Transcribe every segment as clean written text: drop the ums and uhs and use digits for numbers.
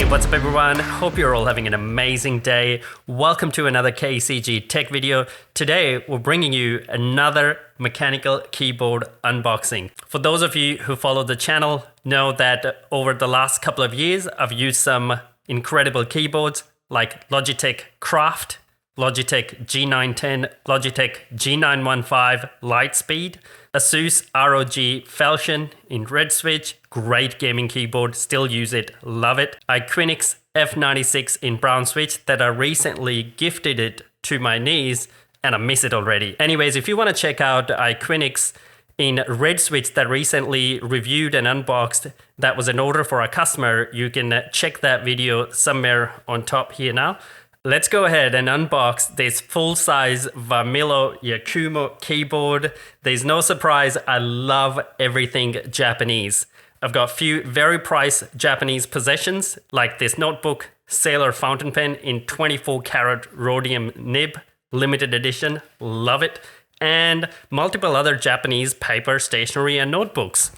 What's up everyone? Hope you're all having an amazing day. Welcome to another KCG tech video. Today we're bringing you another mechanical keyboard unboxing. For those of you who follow the channel, know that over the last couple of years I've used some incredible keyboards like Logitech Craft, Logitech G910, Logitech G915 Lightspeed, ASUS ROG Falchion in Red Switch, great gaming keyboard, still use it, love it. IQUNIX F96 in brown switch that I recently gifted it to my niece and I miss it already. Anyways, if you want to check out IQUNIX in red switch that recently reviewed and unboxed, that was an order for a customer, you can check that video somewhere on top here now. Let's go ahead and unbox this full-size Varmilo Yakumo keyboard. There's no surprise, I love everything Japanese. I've got a few very priced Japanese possessions, like this notebook Sailor fountain pen in 24 karat rhodium nib, limited edition, love it, and multiple other Japanese paper, stationery, and notebooks.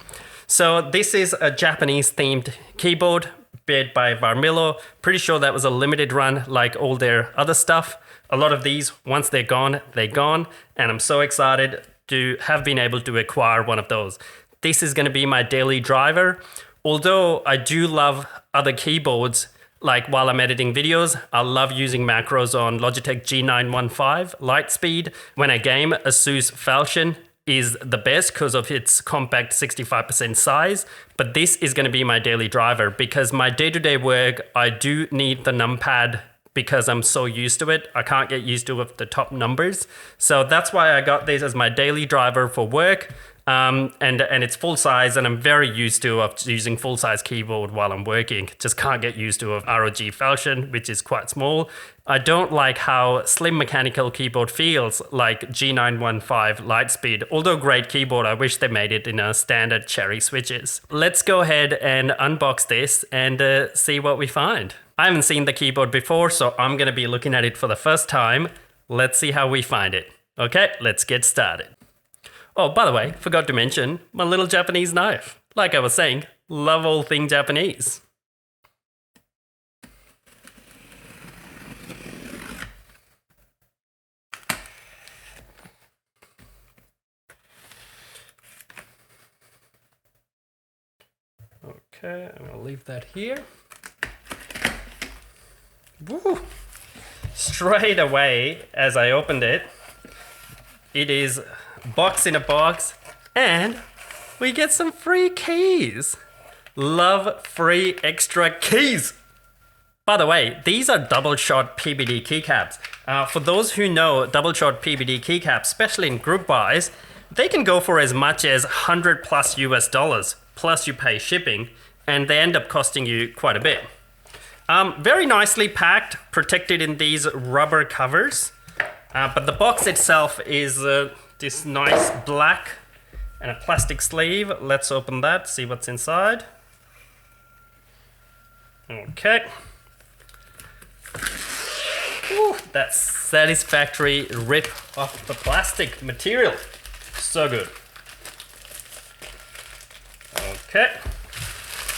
So this is a Japanese themed keyboard, made by Varmilo. Pretty sure that was a limited run like all their other stuff. A lot of these, once they're gone, and I'm so excited to have been able to acquire one of those. This is going to be my daily driver. Although I do love other keyboards, like while I'm editing videos, I love using macros on Logitech G915 Lightspeed. When I game, ASUS Falchion is the best because of its compact 65% size, but this is going to be my daily driver because my day-to-day work, I do need the numpad because I'm so used to it. I can't get used to it with the top numbers. So that's why I got this as my daily driver for work. And it's full size, and I'm very used to using full size keyboard while I'm working. Just can't get used to ROG Falchion, which is quite small. I don't like how slim mechanical keyboard feels like G915 Lightspeed. Although great keyboard, I wish they made it in a standard cherry switches. Let's go ahead and unbox this and see what we find. I haven't seen the keyboard before, so I'm gonna be looking at it for the first time. Let's see how we find it. Okay, let's get started. Oh, by the way, forgot to mention my little Japanese knife. Like I was saying, love all things Japanese. Okay, I'm gonna leave that here. Woo! Straight away, as I opened it, it is box in a box, and we get some free keys. Love free extra keys. By the way, these are double shot PBD keycaps. For those who know double shot PBD keycaps, especially in group buys, they can go for as much as $100 plus US, plus you pay shipping, and they end up costing you quite a bit. Very nicely packed, protected in these rubber covers, but the box itself is this nice black and a plastic sleeve. Let's open that, see what's inside. Okay. Ooh, that satisfactory rip off the plastic material. So good. Okay,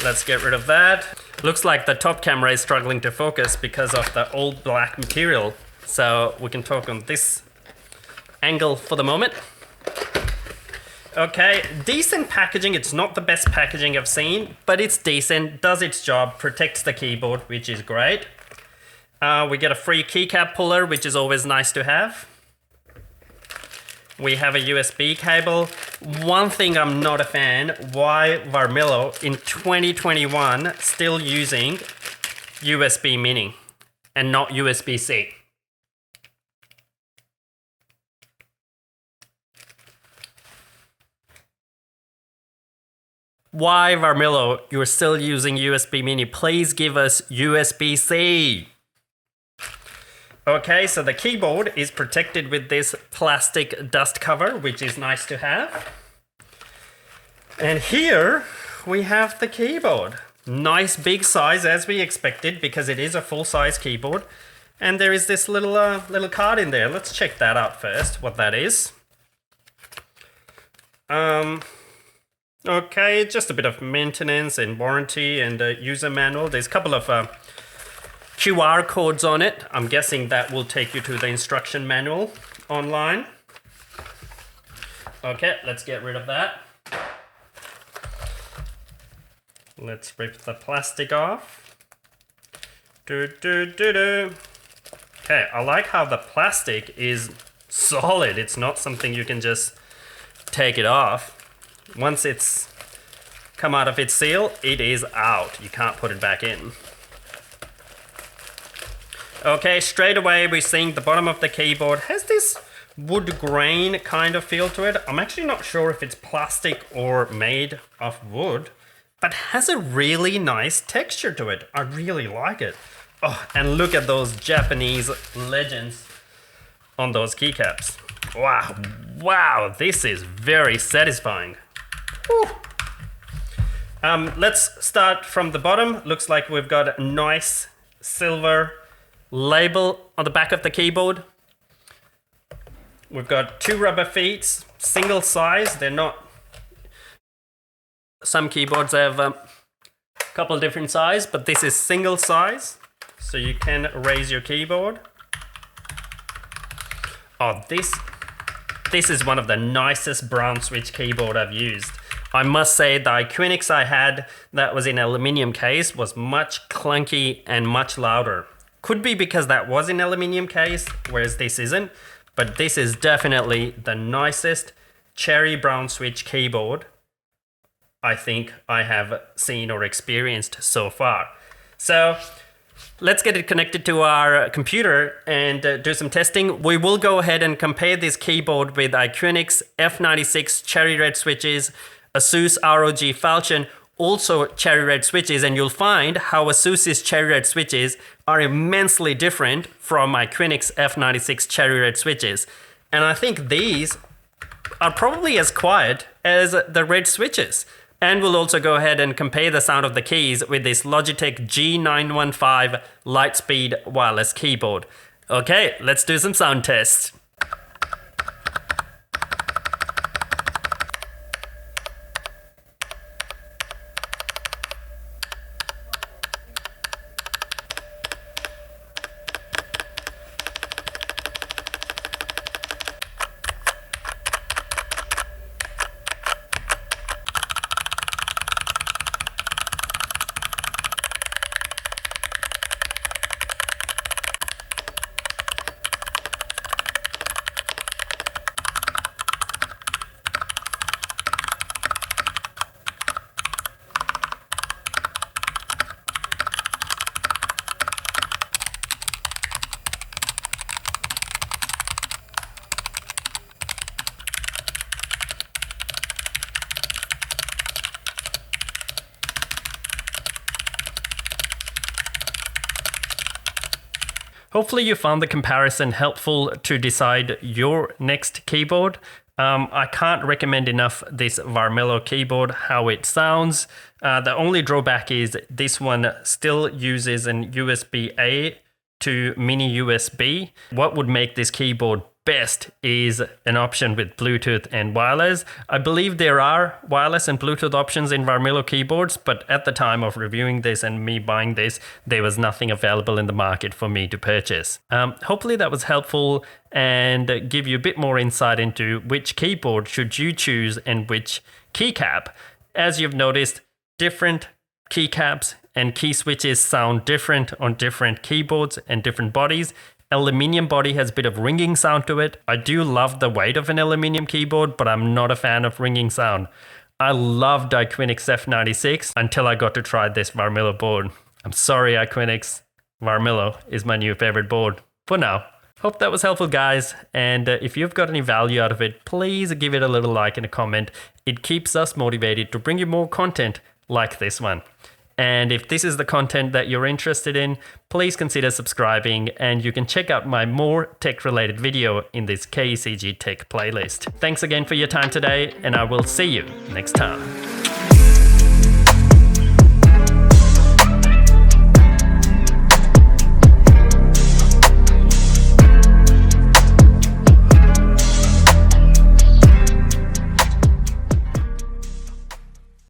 let's get rid of that. Looks like the top camera is struggling to focus because of the old black material. So we can talk on this angle for the moment. Okay, decent packaging. It's not the best packaging I've seen, but it's decent, does its job, protects the keyboard, which is great. We get a free keycap puller, which is always nice to have. We have a USB cable. One thing I'm not a fan, why Varmilo in 2021 still using USB Mini and not USB-C? Why, Varmilo, you're still using USB Mini? Please give us USB-C. Okay, so the keyboard is protected with this plastic dust cover, which is nice to have. And here we have the keyboard. Nice big size as we expected because it is a full-size keyboard. And there is this little card in there. Let's check that out first, what that is. Okay, just a bit of maintenance and warranty and user manual. There's a couple of QR codes on it. I'm guessing that will take you to the instruction manual online. Okay, let's get rid of that. Let's rip the plastic off. Okay, I like how the plastic is solid. It's not something you can just take it off. Once it's come out of its seal, it is out. You can't put it back in. Okay, straight away we're seeing the bottom of the keyboard has this wood grain kind of feel to it. I'm actually not sure if it's plastic or made of wood, but has a really nice texture to it. I really like it. Oh, and look at those Japanese legends on those keycaps. Wow, wow, this is very satisfying. Let's start from the bottom. Looks like we've got a nice silver label on the back of the keyboard. We've got 2 rubber feet, single size. They're not... Some keyboards have a couple of different sizes, but this is single size, so you can raise your keyboard. Oh, this is one of the nicest brown switch keyboard I've used. I must say the IQUNIX I had that was in aluminium case was much clunky and much louder. Could be because that was in aluminium case, whereas this isn't, but this is definitely the nicest cherry brown switch keyboard I think I have seen or experienced so far. So let's get it connected to our computer and do some testing. We will go ahead and compare this keyboard with IQUNIX F96 Cherry Red switches, ASUS ROG Falchion, also Cherry Red switches, and you'll find how ASUS's Cherry Red switches are immensely different from IQUNIX F96 Cherry Red switches. And I think these are probably as quiet as the red switches. And we'll also go ahead and compare the sound of the keys with this Logitech G915 Lightspeed wireless keyboard. Okay, let's do some sound tests. Hopefully you found the comparison helpful to decide your next keyboard. I can't recommend enough this Varmillo keyboard, how it sounds. The only drawback is this one still uses an USB-A to mini USB. What would make this keyboard best is an option with Bluetooth and wireless. I believe there are wireless and Bluetooth options in Varmillo keyboards, but at the time of reviewing this and me buying this, there was nothing available in the market for me to purchase. Hopefully that was helpful and give you a bit more insight into which keyboard should you choose and which keycap. As you've noticed, different keycaps and key switches sound different on different keyboards and different bodies. Aluminium body has a bit of ringing sound to it. I do love the weight of an aluminium keyboard, but I'm not a fan of ringing sound. I loved IQUNIX F96 until I got to try this Varmillo board. I'm sorry, IQUNIX. Varmillo is my new favorite board for now. Hope that was helpful, guys. And if you've got any value out of it, please give it a little like and a comment. It keeps us motivated to bring you more content like this one. And if this is the content that you're interested in, please consider subscribing, and you can check out my more tech-related video in this KCG Tech playlist. Thanks again for your time today, and I will see you next time.